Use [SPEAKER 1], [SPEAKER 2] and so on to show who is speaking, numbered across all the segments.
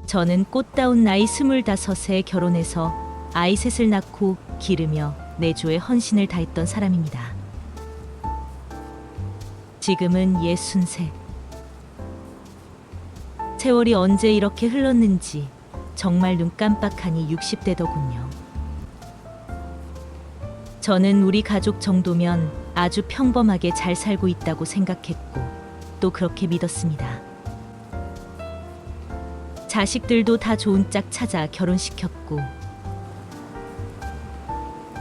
[SPEAKER 1] 저는 꽃다운 나이 25에 결혼해서 아이 셋을 낳고 기르며 내조에 헌신을 다했던 사람입니다. 지금은 63. 세월이 언제 이렇게 흘렀는지 정말 눈 깜빡하니 60대더군요. 저는 우리 가족 정도면 아주 평범하게 잘 살고 있다고 생각했고 또 그렇게 믿었습니다. 자식들도 다 좋은 짝 찾아 결혼시켰고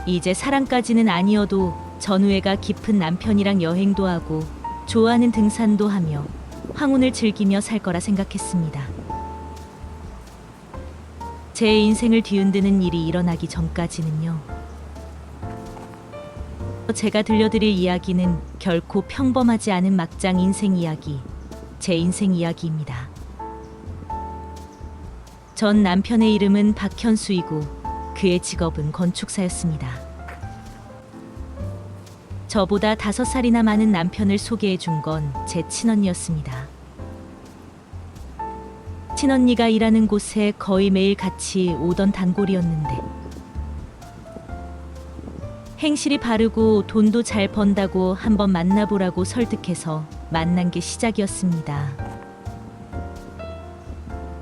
[SPEAKER 1] 이제 사랑까지는 아니어도 전우애가 깊은 남편이랑 여행도 하고 좋아하는 등산도 하며 황혼을 즐기며 살 거라 생각했습니다. 제 인생을 뒤흔드는 일이 일어나기 전까지는요. 제가 들려드릴 이야기는 결코 평범하지 않은 막장 인생 이야기, 제 인생 이야기입니다. 전 남편의 이름은 박현수이고 그의 직업은 건축사였습니다. 저보다 5살이나 많은 남편을 소개해 준 건 제 친언니였습니다. 친언니가 일하는 곳에 거의 매일 같이 오던 단골이었는데 행실이 바르고 돈도 잘 번다고 한번 만나보라고 설득해서 만난 게 시작이었습니다.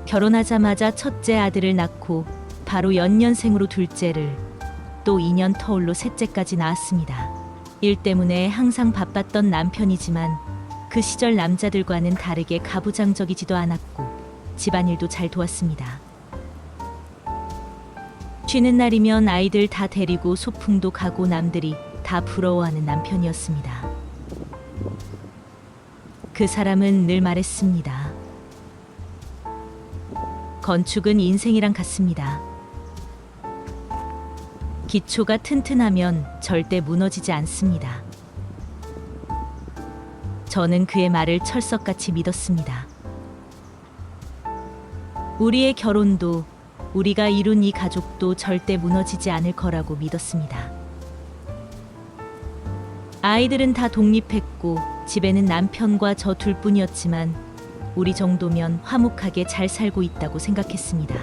[SPEAKER 1] 결혼하자마자 첫째 아들을 낳고 바로 연년생으로 둘째를, 또 2년 터울로 셋째까지 낳았습니다. 일 때문에 항상 바빴던 남편이지만 그 시절 남자들과는 다르게 가부장적이지도 않았고 집안일도 잘 도왔습니다. 쉬는 날이면 아이들 다 데리고 소풍도 가고 남들이 다 부러워하는 남편이었습니다. 그 사람은 늘 말했습니다. 건축은 인생이랑 같습니다. 기초가 튼튼하면 절대 무너지지 않습니다. 저는 그의 말을 철석같이 믿었습니다. 우리의 결혼도 우리가 이룬 이 가족도 절대 무너지지 않을 거라고 믿었습니다. 아이들은 다 독립했고 집에는 남편과 저 둘뿐이었지만 우리 정도면 화목하게 잘 살고 있다고 생각했습니다.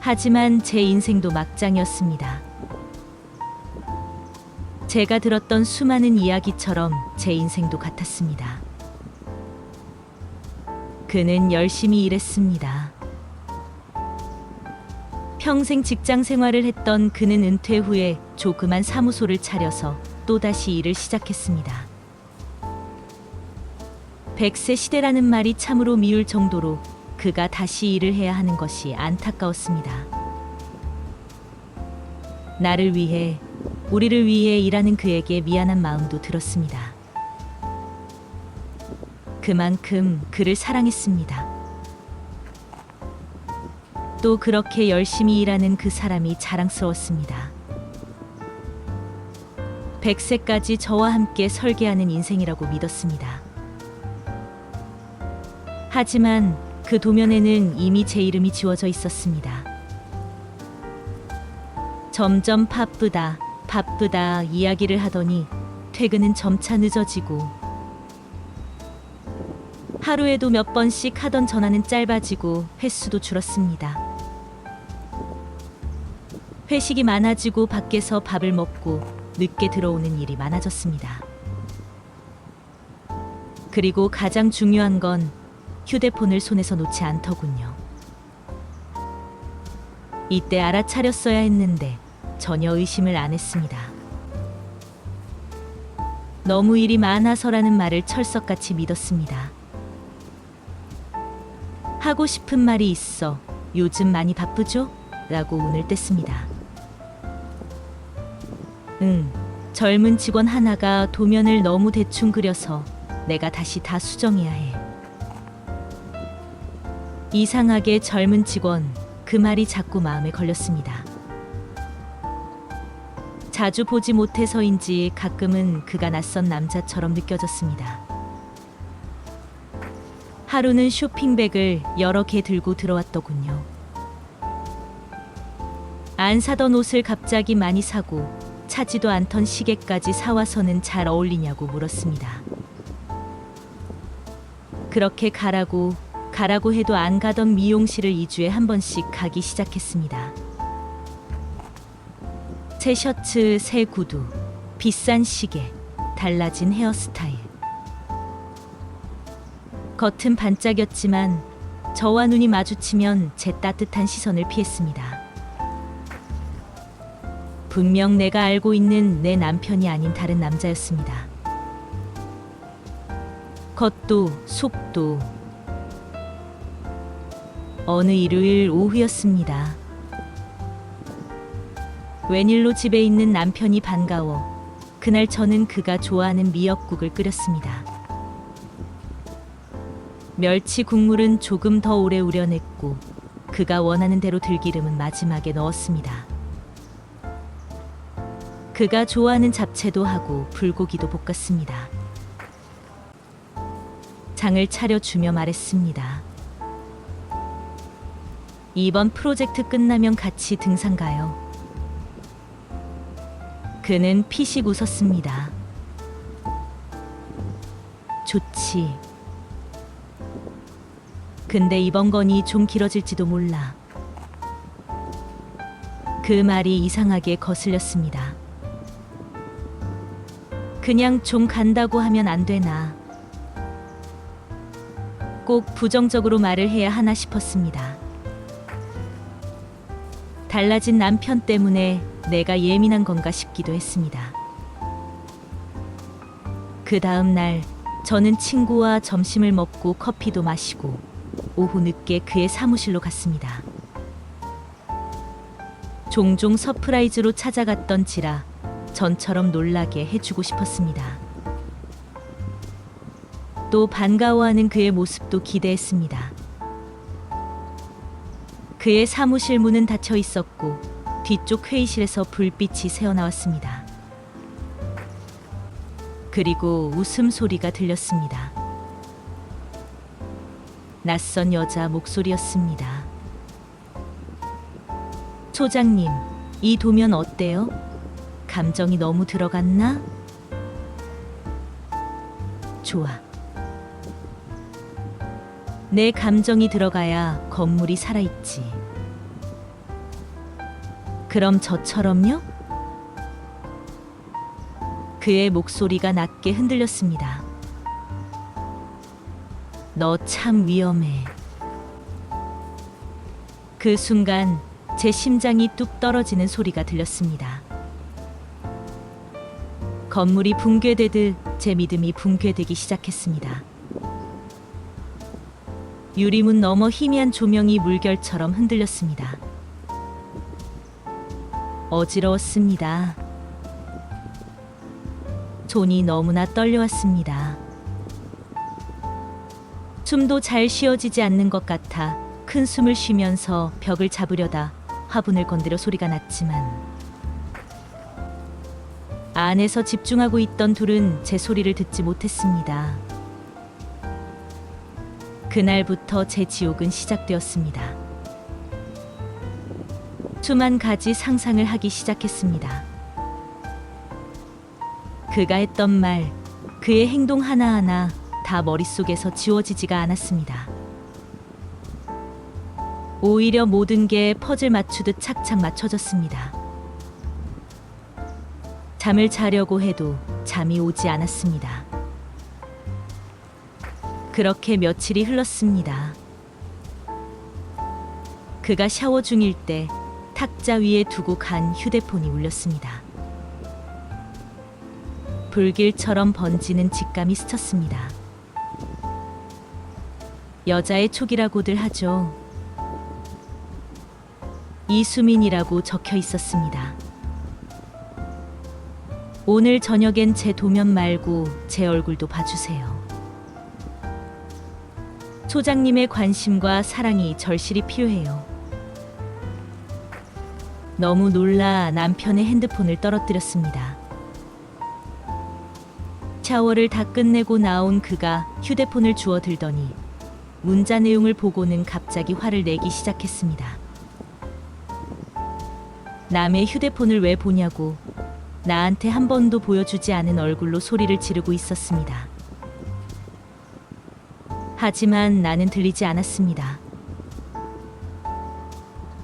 [SPEAKER 1] 하지만 제 인생도 막장이었습니다. 제가 들었던 수많은 이야기처럼 제 인생도 같았습니다. 그는 열심히 일했습니다. 평생 직장 생활을 했던 그는 은퇴 후에 조그만 사무소를 차려서 또다시 일을 시작했습니다. 100세 시대라는 말이 참으로 미울 정도로 그가 다시 일을 해야 하는 것이 안타까웠습니다. 나를 위해, 우리를 위해 일하는 그에게 미안한 마음도 들었습니다. 그만큼 그를 사랑했습니다. 또 그렇게 열심히 일하는 그 사람이 자랑스러웠습니다. 100세까지 저와 함께 설계하는 인생이라고 믿었습니다. 하지만 그 도면에는 이미 제 이름이 지워져 있었습니다. 점점 바쁘다, 바쁘다 이야기를 하더니 퇴근은 점차 늦어지고 하루에도 몇 번씩 하던 전화는 짧아지고 횟수도 줄었습니다. 회식이 많아지고 밖에서 밥을 먹고 늦게 들어오는 일이 많아졌습니다. 그리고 가장 중요한 건 휴대폰을 손에서 놓지 않더군요. 이때 알아차렸어야 했는데 전혀 의심을 안 했습니다. 너무 일이 많아서라는 말을 철석같이 믿었습니다. 하고 싶은 말이 있어. 요즘 많이 바쁘죠? 라고 운을 뗐습니다. 젊은 직원 하나가 도면을 너무 대충 그려서 내가 다시 다 수정해야 해. 이상하게 젊은 직원, 그 말이 자꾸 마음에 걸렸습니다. 자주 보지 못해서인지 가끔은 그가 낯선 남자처럼 느껴졌습니다. 하루는 쇼핑백을 여러 개 들고 들어왔더군요. 안 사던 옷을 갑자기 많이 사고 차지도 않던 시계까지 사와서는 잘 어울리냐고 물었습니다. 그렇게 가라고 가라고 해도 안 가던 미용실을 2주에 한 번씩 가기 시작했습니다. 새 셔츠, 새 구두, 비싼 시계, 달라진 헤어스타일. 겉은 반짝였지만 저와 눈이 마주치면 제 따뜻한 시선을 피했습니다. 분명 내가 알고 있는 내 남편이 아닌 다른 남자였습니다. 겉도 속도. 어느 일요일 오후였습니다. 웬일로 집에 있는 남편이 반가워 그날 저는 그가 좋아하는 미역국을 끓였습니다. 멸치 국물은 조금 더 오래 우려냈고 그가 원하는 대로 들기름은 마지막에 넣었습니다. 그가 좋아하는 잡채도 하고 불고기도 볶았습니다. 장을 차려주며 말했습니다. 이번 프로젝트 끝나면 같이 등산 가요. 그는 피식 웃었습니다. 좋지. 근데 이번 건이 좀 길어질지도 몰라. 그 말이 이상하게 거슬렸습니다. 그냥 좀 간다고 하면 안 되나. 꼭 부정적으로 말을 해야 하나 싶었습니다. 달라진 남편 때문에 내가 예민한 건가 싶기도 했습니다. 그 다음 날 저는 친구와 점심을 먹고 커피도 마시고 오후 늦게 그의 사무실로 갔습니다. 종종 서프라이즈로 찾아갔던지라 전처럼 놀라게 해주고 싶었습니다. 또 반가워하는 그의 모습도 기대했습니다. 그의 사무실 문은 닫혀 있었고 뒤쪽 회의실에서 불빛이 새어나왔습니다. 그리고 웃음소리가 들렸습니다. 낯선 여자 목소리였습니다. 소장님, 이 도면 어때요? 감정이 너무 들어갔나? 좋아. 내 감정이 들어가야 건물이 살아있지. 그럼 저처럼요? 그의 목소리가 낮게 흔들렸습니다. 너 참 위험해. 그 순간 제 심장이 뚝 떨어지는 소리가 들렸습니다. 건물이 붕괴되듯 제 믿음이 붕괴되기 시작했습니다. 유리문 너머 희미한 조명이 물결처럼 흔들렸습니다. 어지러웠습니다. 손이 너무나 떨려왔습니다. 숨도 잘 쉬어지지 않는 것 같아 큰 숨을 쉬면서 벽을 잡으려다 화분을 건드려 소리가 났지만 안에서 집중하고 있던 둘은 제 소리를 듣지 못했습니다. 그날부터 제 지옥은 시작되었습니다. 수만 가지 상상을 하기 시작했습니다. 그가 했던 말, 그의 행동 하나하나 다 머릿속에서 지워지지가 않았습니다. 오히려 모든 게 퍼즐 맞추듯 착착 맞춰졌습니다. 잠을 자려고 해도 잠이 오지 않았습니다. 그렇게 며칠이 흘렀습니다. 그가 샤워 중일 때 탁자 위에 두고 간 휴대폰이 울렸습니다. 불길처럼 번지는 직감이 스쳤습니다. 여자의 촉이라고들 하죠. 이수민이라고 적혀 있었습니다. 오늘 저녁엔 제 도면 말고 제 얼굴도 봐주세요. 소장님의 관심과 사랑이 절실히 필요해요. 너무 놀라 남편의 핸드폰을 떨어뜨렸습니다. 샤워를 다 끝내고 나온 그가 휴대폰을 주워 들더니 문자 내용을 보고는 갑자기 화를 내기 시작했습니다. 남의 휴대폰을 왜 보냐고 나한테 한 번도 보여주지 않은 얼굴로 소리를 지르고 있었습니다. 하지만 나는 들리지 않았습니다.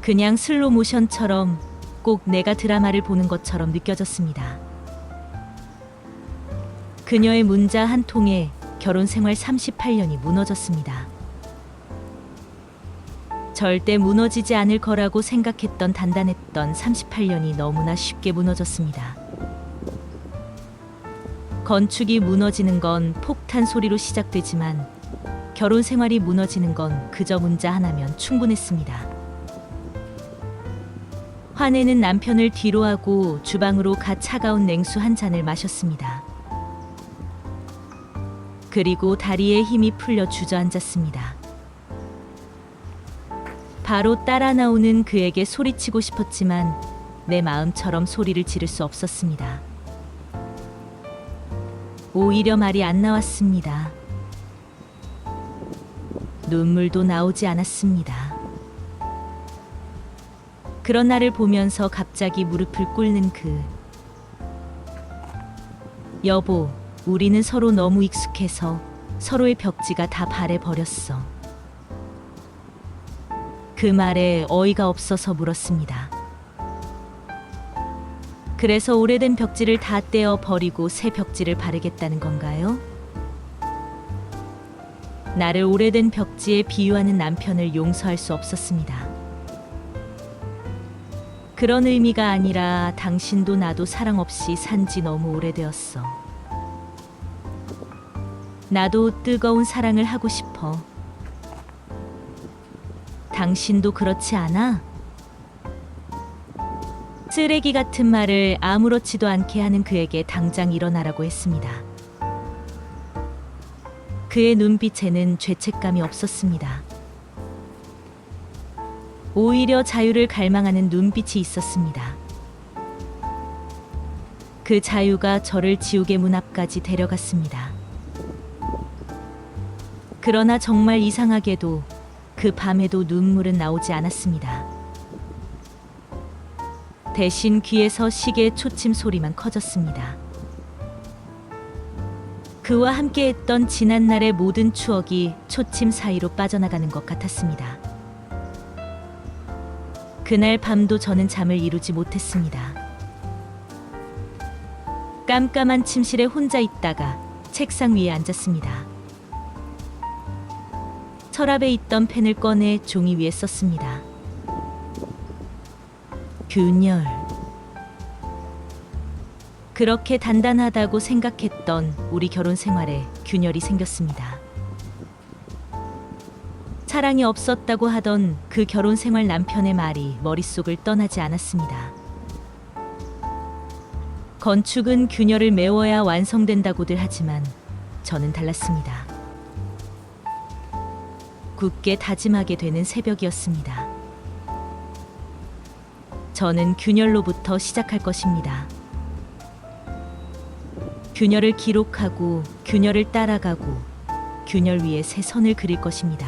[SPEAKER 1] 그냥 슬로 모션처럼 꼭 내가 드라마를 보는 것처럼 느껴졌습니다. 그녀의 문자 한 통에 결혼 생활 38년이 무너졌습니다. 절대 무너지지 않을 거라고 생각했던 단단했던 38년이 너무나 쉽게 무너졌습니다. 건축이 무너지는 건 폭탄 소리로 시작되지만 결혼 생활이 무너지는 건 그저 문자 하나면 충분했습니다. 화내는 남편을 뒤로하고 주방으로 가 차가운 냉수 한 잔을 마셨습니다. 그리고 다리에 힘이 풀려 주저앉았습니다. 바로 따라 나오는 그에게 소리치고 싶었지만 내 마음처럼 소리를 지를 수 없었습니다. 오히려 말이 안 나왔습니다. 눈물도 나오지 않았습니다. 그런 나를 보면서 갑자기 무릎을 꿇는 여보, 우리는 서로 너무 익숙해서 서로의 벽지가 다 바래버렸어. 그 말에 어이가 없어서 물었습니다. 그래서 오래된 벽지를 다 떼어 버리고 새 벽지를 바르겠다는 건가요? 나를 오래된 벽지에 비유하는 남편을 용서할 수 없었습니다. 그런 의미가 아니라 당신도 나도 사랑 없이 산 지 너무 오래되었어. 나도 뜨거운 사랑을 하고 싶어. 당신도 그렇지 않아? 쓰레기 같은 말을 아무렇지도 않게 하는 그에게 당장 일어나라고 했습니다. 그의 눈빛에는 죄책감이 없었습니다. 오히려 자유를 갈망하는 눈빛이 있었습니다. 그 자유가 저를 지옥의 문 앞까지 데려갔습니다. 그러나 정말 이상하게도 그 밤에도 눈물은 나오지 않았습니다. 대신 귀에서 시계 초침 소리만 커졌습니다. 그와 함께했던 지난날의 모든 추억이 초침 사이로 빠져나가는 것 같았습니다. 그날 밤도 저는 잠을 이루지 못했습니다. 깜깜한 침실에 혼자 있다가 책상 위에 앉았습니다. 서랍에 있던 펜을 꺼내 종이 위에 썼습니다. 균열. 그렇게 단단하다고 생각했던 우리 결혼 생활에 균열이 생겼습니다. 사랑이 없었다고 하던 그 결혼 생활 남편의 말이 머릿속을 떠나지 않았습니다. 건축은 균열을 메워야 완성된다고들 하지만 저는 달랐습니다. 굳게 다짐하게 되는 새벽이었습니다. 저는 균열로부터 시작할 것입니다. 균열을 기록하고 균열을 따라가고 균열 위에 새 선을 그릴 것입니다.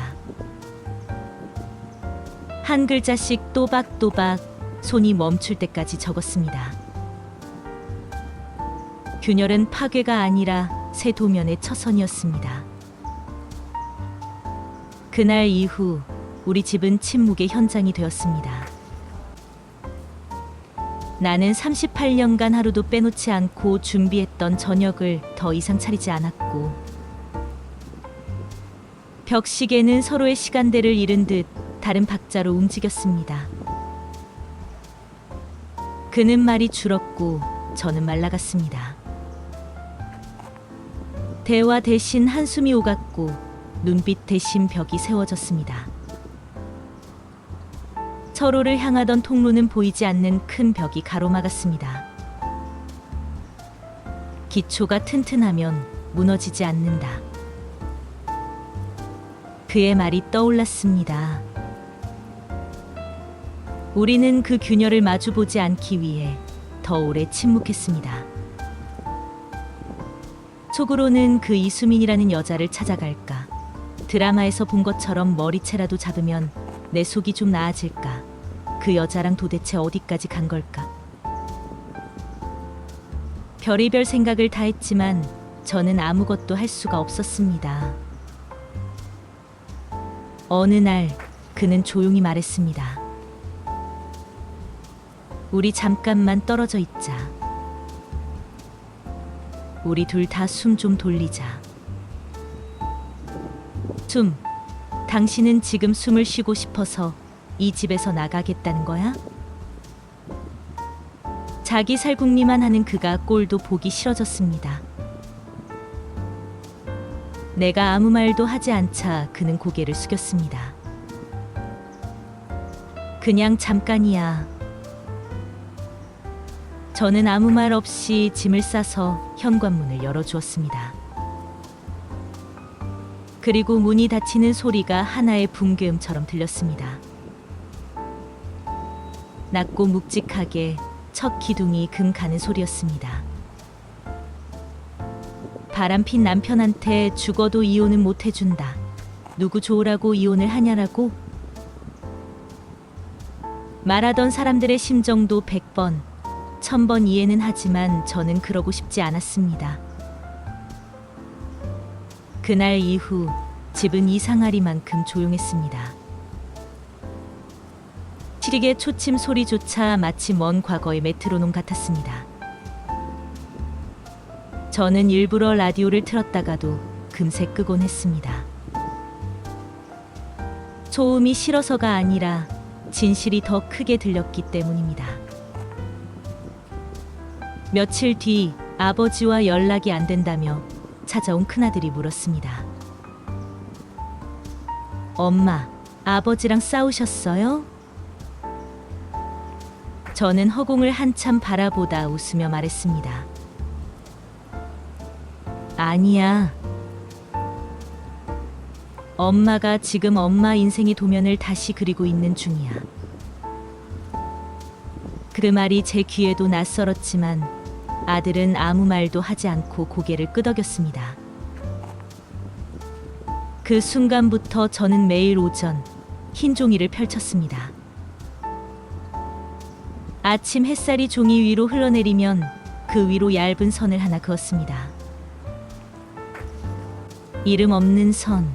[SPEAKER 1] 한 글자씩 또박또박 손이 멈출 때까지 적었습니다. 균열은 파괴가 아니라 새 도면의 처선이었습니다. 그날 이후 우리 집은 침묵의 현장이 되었습니다. 나는 38년간 하루도 빼놓지 않고 준비했던 저녁을 더 이상 차리지 않았고, 벽시계는 서로의 시간대를 잃은 듯 다른 박자로 움직였습니다. 그는 말이 줄었고 저는 말라갔습니다. 대화 대신 한숨이 오갔고 눈빛 대신 벽이 세워졌습니다. 서로를 향하던 통로는 보이지 않는 큰 벽이 가로막았습니다. 기초가 튼튼하면 무너지지 않는다. 그의 말이 떠올랐습니다. 우리는 그 균열을 마주보지 않기 위해 더 오래 침묵했습니다. 속으로는 그 이수민이라는 여자를 찾아갈까? 드라마에서 본 것처럼 머리채라도 잡으면 내 속이 좀 나아질까? 그 여자랑 도대체 어디까지 간 걸까? 별의별 생각을 다 했지만 저는 아무것도 할 수가 없었습니다. 어느 날 그는 조용히 말했습니다. 우리 잠깐만 떨어져 있자. 우리 둘 다 숨 좀 돌리자. 당신은 지금 숨을 쉬고 싶어서 이 집에서 나가겠다는 거야? 자기 살궁리만 하는 그가 꼴도 보기 싫어졌습니다. 내가 아무 말도 하지 않자 그는 고개를 숙였습니다. 그냥 잠깐이야. 저는 아무 말 없이 짐을 싸서 현관문을 열어주었습니다. 그리고 문이 닫히는 소리가 하나의 붕괴음처럼 들렸습니다. 낮고 묵직하게 첫 기둥이 금 가는 소리였습니다. 바람핀 남편한테 죽어도 이혼은 못 해준다. 누구 좋으라고 이혼을 하냐라고? 말하던 사람들의 심정도 100번, 1000번 이해는 하지만 저는 그러고 싶지 않았습니다. 그날 이후 집은 이상하리만큼 조용했습니다. 시리게 초침 소리조차 마치 먼 과거의 메트로놈 같았습니다. 저는 일부러 라디오를 틀었다가도 금세 끄곤 했습니다. 소음이 싫어서가 아니라 진실이 더 크게 들렸기 때문입니다. 며칠 뒤 아버지와 연락이 안 된다며 찾아온 큰아들이 물었습니다. 엄마, 아버지랑 싸우셨어요? 저는 허공을 한참 바라보다 웃으며 말했습니다. 아니야. 엄마가 지금 엄마 인생의 도면을 다시 그리고 있는 중이야. 그 말이 제 귀에도 낯설었지만 아들은 아무 말도 하지 않고 고개를 끄덕였습니다. 그 순간부터 저는 매일 오전 흰 종이를 펼쳤습니다. 아침 햇살이 종이 위로 흘러내리면 그 위로 얇은 선을 하나 그었습니다. 이름 없는 선.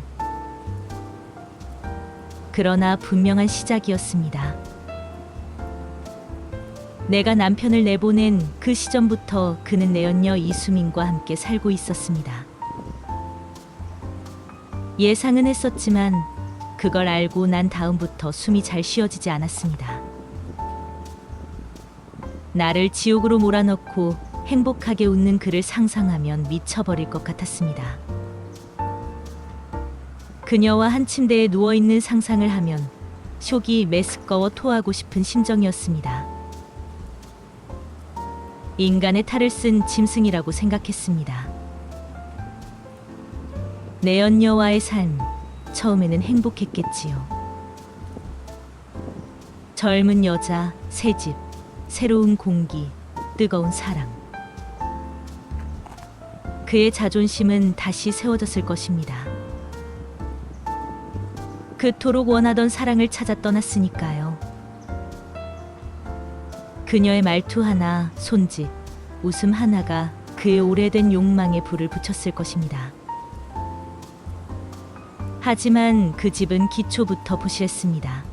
[SPEAKER 1] 그러나 분명한 시작이었습니다. 내가 남편을 내보낸 그 시점부터 그는 내연녀 이수민과 함께 살고 있었습니다. 예상은 했었지만 그걸 알고 난 다음부터 숨이 잘 쉬어지지 않았습니다. 나를 지옥으로 몰아넣고 행복하게 웃는 그를 상상하면 미쳐버릴 것 같았습니다. 그녀와 한 침대에 누워있는 상상을 하면 속이 메스꺼워 토하고 싶은 심정이었습니다. 인간의 탈을 쓴 짐승이라고 생각했습니다. 내연녀와의 삶, 처음에는 행복했겠지요. 젊은 여자, 새 집, 새로운 공기, 뜨거운 사랑. 그의 자존심은 다시 세워졌을 것입니다. 그토록 원하던 사랑을 찾아 떠났으니까요. 그녀의 말투 하나, 손짓, 웃음 하나가 그의 오래된 욕망에 불을 붙였을 것입니다. 하지만 그 집은 기초부터 부실했습니다.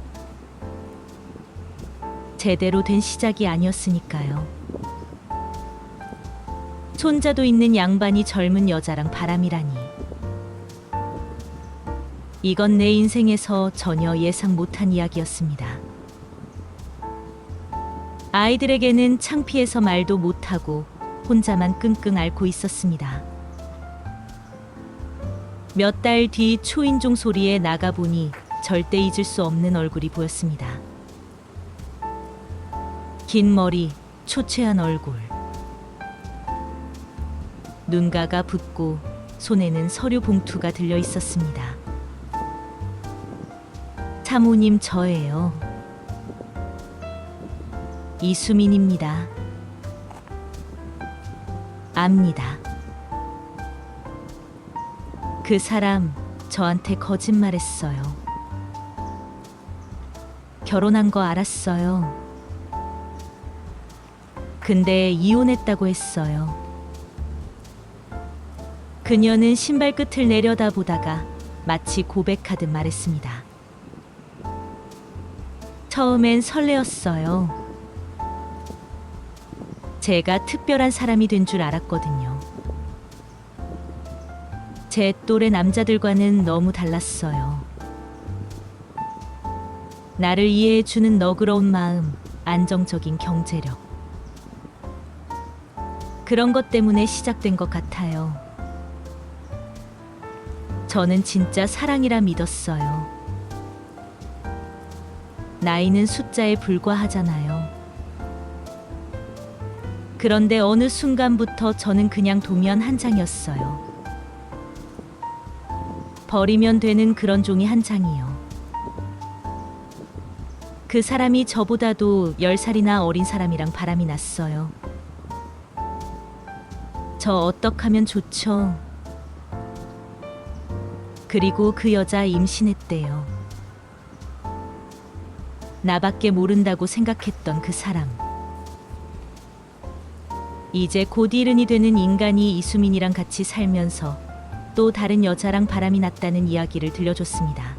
[SPEAKER 1] 제대로 된 시작이 아니었으니까요. 손자도 있는 양반이 젊은 여자랑 바람이라니. 이건 내 인생에서 전혀 예상 못한 이야기였습니다. 아이들에게는 창피해서 말도 못하고 혼자만 끙끙 앓고 있었습니다. 몇 달 뒤 초인종 소리에 나가보니 절대 잊을 수 없는 얼굴이 보였습니다. 긴 머리, 초췌한 얼굴. 눈가가 붓고 손에는 서류 봉투가 들려 있었습니다. 사모님, 저예요. 이수민입니다. 압니다. 그 사람 저한테 거짓말했어요. 결혼한 거 알았어요. 근데 이혼했다고 했어요. 그녀는 신발 끝을 내려다보다가 마치 고백하듯 말했습니다. 처음엔 설레었어요. 제가 특별한 사람이 된 줄 알았거든요. 제 또래 남자들과는 너무 달랐어요. 나를 이해해주는 너그러운 마음, 안정적인 경제력. 그런 것 때문에 시작된 것 같아요. 저는 진짜 사랑이라 믿었어요. 나이는 숫자에 불과하잖아요. 그런데 어느 순간부터 저는 그냥 도면 한 장이었어요. 버리면 되는 그런 종이 한 장이요. 그 사람이 저보다도 10살이나 어린 사람이랑 바람이 났어요. 저 어떡하면 좋죠? 그리고 그 여자 임신했대요. 나밖에 모른다고 생각했던 그 사람. 이제 곧 일흔이 되는 인간이 이수민이랑 같이 살면서 또 다른 여자랑 바람이 났다는 이야기를 들려줬습니다.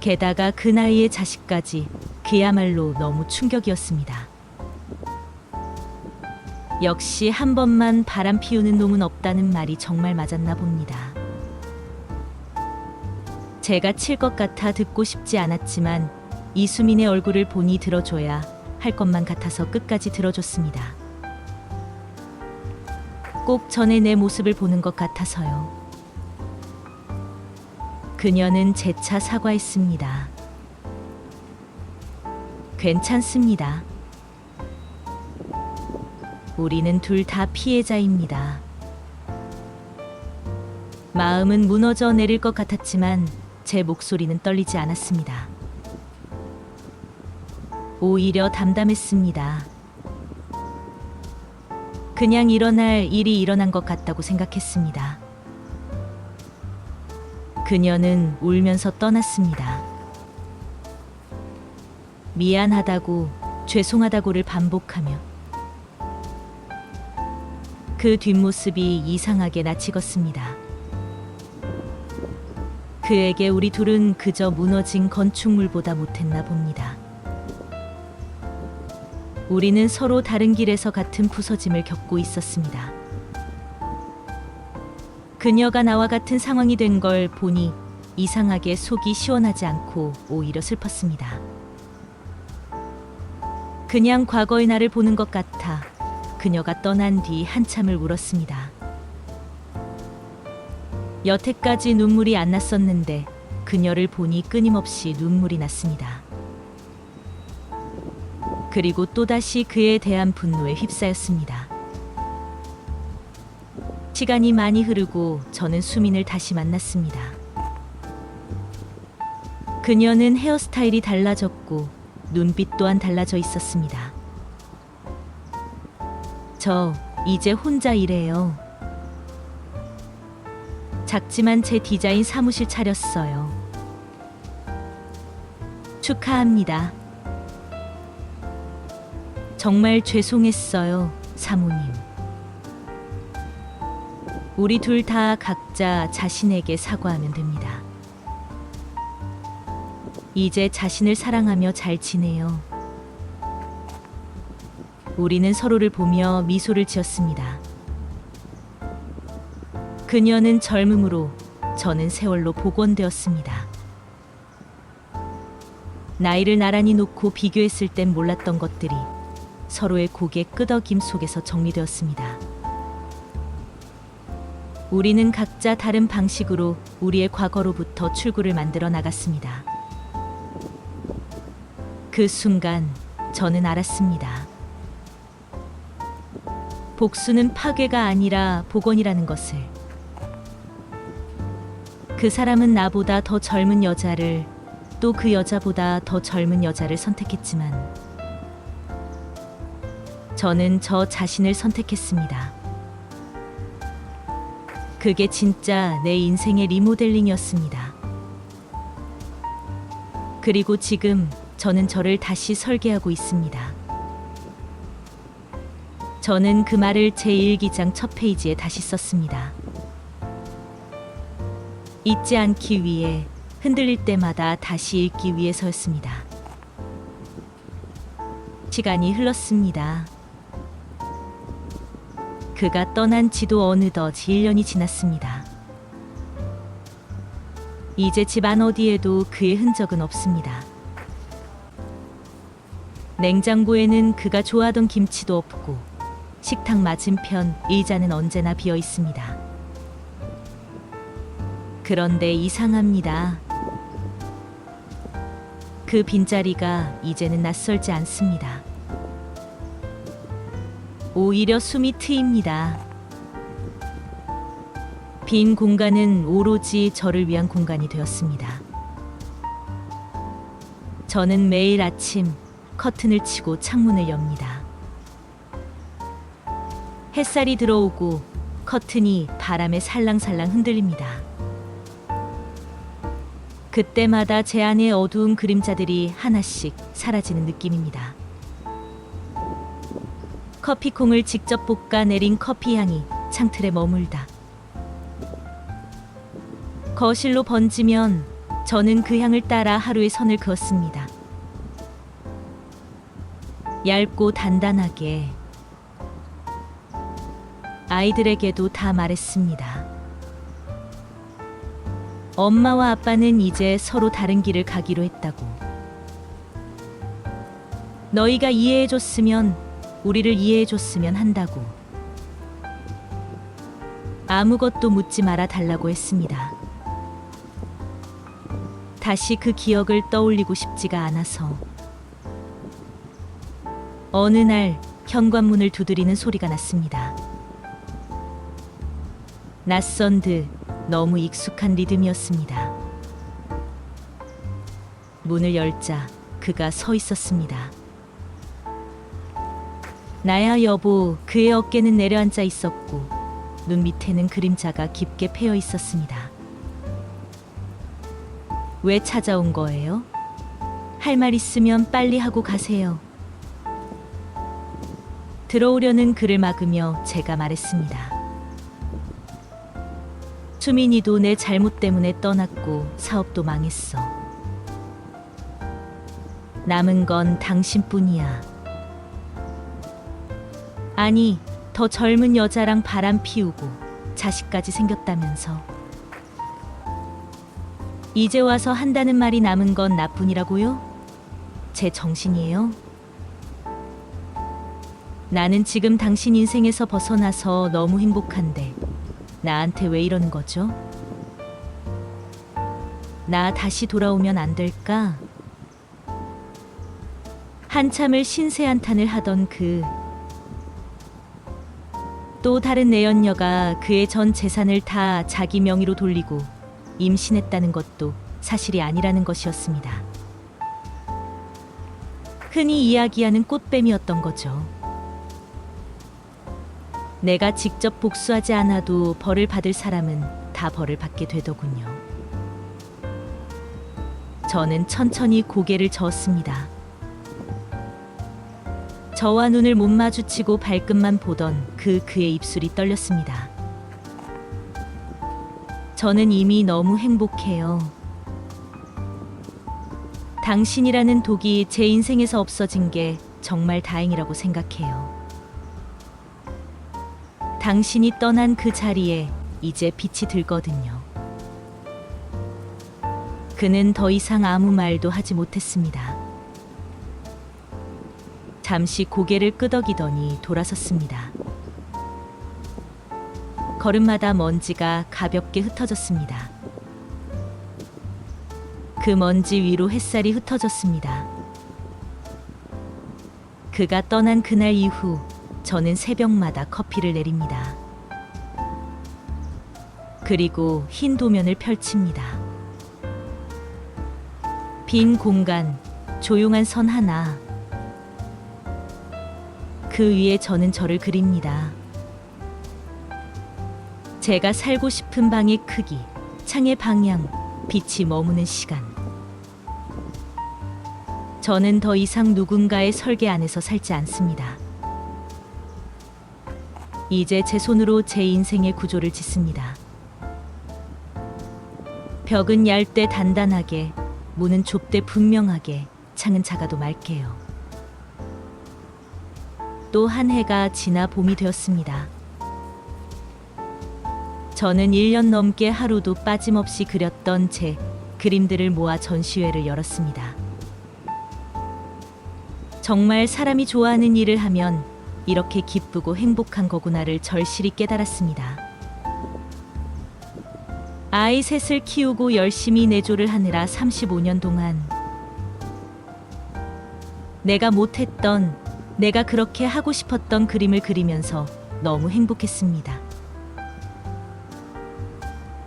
[SPEAKER 1] 게다가 그 나이에 자식까지. 그야말로 너무 충격이었습니다. 역시 한 번만 바람 피우는 놈은 없다는 말이 정말 맞았나 봅니다. 제가 칠 것 같아 듣고 싶지 않았지만 이수민의 얼굴을 보니 들어줘야 할 것만 같아서 끝까지 들어줬습니다. 꼭 전에 내 모습을 보는 것 같아서요. 그녀는 재차 사과했습니다. 괜찮습니다. 우리는 둘 다 피해자입니다. 마음은 무너져 내릴 것 같았지만 제 목소리는 떨리지 않았습니다. 오히려 담담했습니다. 그냥 일어날 일이 일어난 것 같다고 생각했습니다. 그녀는 울면서 떠났습니다. 미안하다고, 죄송하다고를 반복하며 그 뒷모습이 이상하게 낯익었습니다. 그에게 우리 둘은 그저 무너진 건축물보다 못했나 봅니다. 우리는 서로 다른 길에서 같은 부서짐을 겪고 있었습니다. 그녀가 나와 같은 상황이 된 걸 보니 이상하게 속이 시원하지 않고 오히려 슬펐습니다. 그냥 과거의 나를 보는 것 같아 그녀가 떠난 뒤 한참을 울었습니다. 여태까지 눈물이 안 났었는데 그녀를 보니 끊임없이 눈물이 났습니다. 그리고 또다시 그에 대한 분노에 휩싸였습니다. 시간이 많이 흐르고 저는 수민을 다시 만났습니다. 그녀는 헤어스타일이 달라졌고 눈빛 또한 달라져 있었습니다. 저 이제 혼자 일해요. 작지만 제 디자인 사무실 차렸어요. 축하합니다. 정말 죄송했어요, 사모님. 우리 둘 다 각자 자신에게 사과하면 됩니다. 이제 자신을 사랑하며 잘 지내요. 우리는 서로를 보며 미소를 지었습니다. 그녀는 젊음으로, 저는 세월로 복원되었습니다. 나이를 나란히 놓고 비교했을 땐 몰랐던 것들이 서로의 고개 끄덕임 속에서 정리되었습니다. 우리는 각자 다른 방식으로 우리의 과거로부터 출구를 만들어 나갔습니다. 그 순간 저는 알았습니다. 복수는 파괴가 아니라 복원이라는 것을. 그 사람은 나보다 더 젊은 여자를, 또 그 여자보다 더 젊은 여자를 선택했지만 저는 저 자신을 선택했습니다. 그게 진짜 내 인생의 리모델링이었습니다. 그리고 지금 저는 저를 다시 설계하고 있습니다. 저는 그 말을 제 일기장 첫 페이지에 다시 썼습니다. 잊지 않기 위해 흔들릴 때마다 다시 읽기 위해서였습니다. 시간이 흘렀습니다. 그가 떠난 지도 어느덧 1년이 지났습니다. 이제 집안 어디에도 그의 흔적은 없습니다. 냉장고에는 그가 좋아하던 김치도 없고 식탁 맞은편 의자는 언제나 비어 있습니다. 그런데 이상합니다. 그 빈자리가 이제는 낯설지 않습니다. 오히려 숨이 트입니다. 빈 공간은 오로지 저를 위한 공간이 되었습니다. 저는 매일 아침 커튼을 치고 창문을 엽니다. 햇살이 들어오고 커튼이 바람에 살랑살랑 흔들립니다. 그때마다 제 안의 어두운 그림자들이 하나씩 사라지는 느낌입니다. 커피콩을 직접 볶아 내린 커피 향이 창틀에 머물다 거실로 번지면 저는 그 향을 따라 하루의 선을 그었습니다. 얇고 단단하게 아이들에게도 다 말했습니다. 엄마와 아빠는 이제 서로 다른 길을 가기로 했다고. 너희가 이해해줬으면 우리를 이해해줬으면 한다고. 아무것도 묻지 말아 달라고 했습니다. 다시 그 기억을 떠올리고 싶지가 않아서. 어느 날 현관문을 두드리는 소리가 났습니다. 낯선 듯 너무 익숙한 리듬이었습니다. 문을 열자 그가 서 있었습니다. 나야 여보. 그의 어깨는 내려앉아 있었고 눈 밑에는 그림자가 깊게 패여 있었습니다. 왜 찾아온 거예요? 할 말 있으면 빨리 하고 가세요. 들어오려는 그를 막으며 제가 말했습니다. 수민이도 내 잘못 때문에 떠났고 사업도 망했어. 남은 건 당신뿐이야. 아니, 더 젊은 여자랑 바람 피우고 자식까지 생겼다면서. 이제 와서 한다는 말이 남은 건 나뿐이라고요? 제 정신이에요? 나는 지금 당신 인생에서 벗어나서 너무 행복한데 나한테 왜 이러는 거죠? 나 다시 돌아오면 안 될까? 한참을 신세한탄을 하던 또 다른 내연녀가 그의 전 재산을 다 자기 명의로 돌리고 임신했다는 것도 사실이 아니라는 것이었습니다. 흔히 이야기하는 꽃뱀이었던 거죠. 내가 직접 복수하지 않아도 벌을 받을 사람은 다 벌을 받게 되더군요. 저는 천천히 고개를 저었습니다. 저와 눈을 못 마주치고 발끝만 보던 그의 입술이 떨렸습니다. 저는 이미 너무 행복해요. 당신이라는 독이 제 인생에서 없어진 게 정말 다행이라고 생각해요. 당신이 떠난 그 자리에 이제 빛이 들거든요. 그는 더 이상 아무 말도 하지 못했습니다. 잠시 고개를 끄덕이더니 돌아섰습니다. 걸음마다 먼지가 가볍게 흩어졌습니다. 그 먼지 위로 햇살이 흩어졌습니다. 그가 떠난 그날 이후 저는 새벽마다 커피를 내립니다. 그리고 흰 도면을 펼칩니다. 빈 공간, 조용한 선 하나. 그 위에 저는 저를 그립니다. 제가 살고 싶은 방의 크기, 창의 방향, 빛이 머무는 시간. 저는 더 이상 누군가의 설계 안에서 살지 않습니다. 이제 제 손으로 제 인생의 구조를 짓습니다. 벽은 얇되 단단하게, 문은 좁되 분명하게, 창은 작아도 맑게요. 또 한 해가 지나 봄이 되었습니다. 저는 1년 넘게 하루도 빠짐없이 그렸던 제 그림들을 모아 전시회를 열었습니다. 정말 사람이 좋아하는 일을 하면 이렇게 기쁘고 행복한 거구나를 절실히 깨달았습니다. 아이 셋을 키우고 열심히 내조를 하느라 35년 동안 내가 못했던, 내가 그렇게 하고 싶었던 그림을 그리면서 너무 행복했습니다.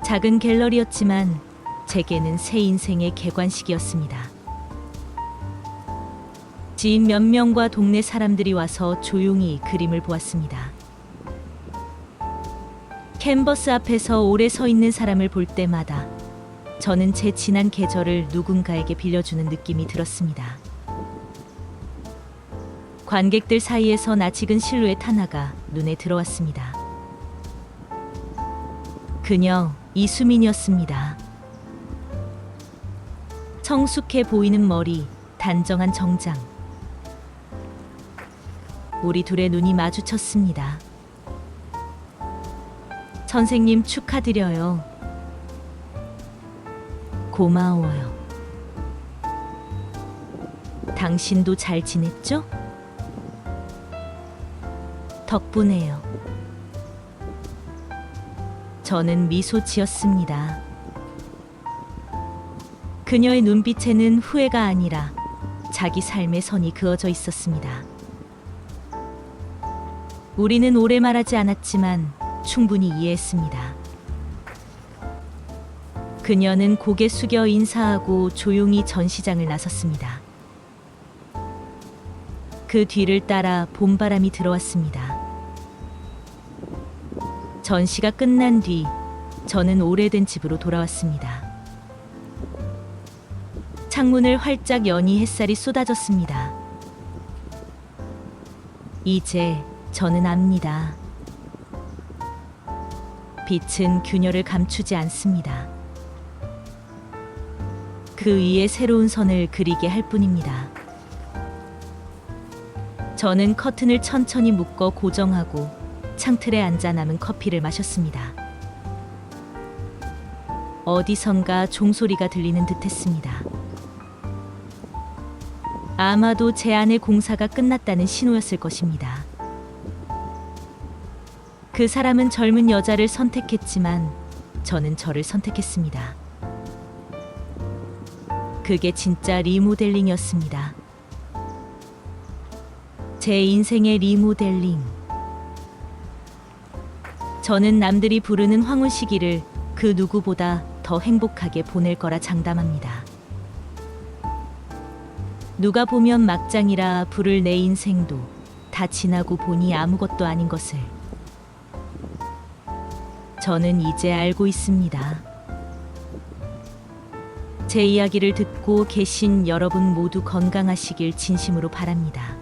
[SPEAKER 1] 작은 갤러리였지만 제게는 새 인생의 개관식이었습니다. 지인 몇 명과 동네 사람들이 와서 조용히 그림을 보았습니다. 캔버스 앞에서 오래 서 있는 사람을 볼 때마다 저는 제 지난 계절을 누군가에게 빌려주는 느낌이 들었습니다. 관객들 사이에서 낯익은 실루엣 하나가 눈에 들어왔습니다. 그녀 이수민이었습니다. 성숙해 보이는 머리, 단정한 정장. 우리 둘의 눈이 마주쳤습니다. 선생님 축하드려요. 고마워요. 당신도 잘 지냈죠? 덕분에요. 저는 미소 지었습니다. 그녀의 눈빛에는 후회가 아니라 자기 삶의 선이 그어져 있었습니다. 우리는 오래 말하지 않았지만 충분히 이해했습니다. 그녀는 고개 숙여 인사하고 조용히 전시장을 나섰습니다. 그 뒤를 따라 봄바람이 들어왔습니다. 전시가 끝난 뒤 저는 오래된 집으로 돌아왔습니다. 창문을 활짝 여니 햇살이 쏟아졌습니다. 이제 저는 압니다. 빛은 균열을 감추지 않습니다. 그 위에 새로운 선을 그리게 할 뿐입니다. 저는 커튼을 천천히 묶어 고정하고 창틀에 앉아 남은 커피를 마셨습니다. 어디선가 종소리가 들리는 듯했습니다. 아마도 제 안의 공사가 끝났다는 신호였을 것입니다. 그 사람은 젊은 여자를 선택했지만 저는 저를 선택했습니다. 그게 진짜 리모델링이었습니다. 제 인생의 리모델링. 저는 남들이 부르는 황혼 시기를 그 누구보다 더 행복하게 보낼 거라 장담합니다. 누가 보면 막장이라 부를 내 인생도 다 지나고 보니 아무것도 아닌 것을 저는 이제 알고 있습니다. 제 이야기를 듣고 계신 여러분 모두 건강하시길 진심으로 바랍니다.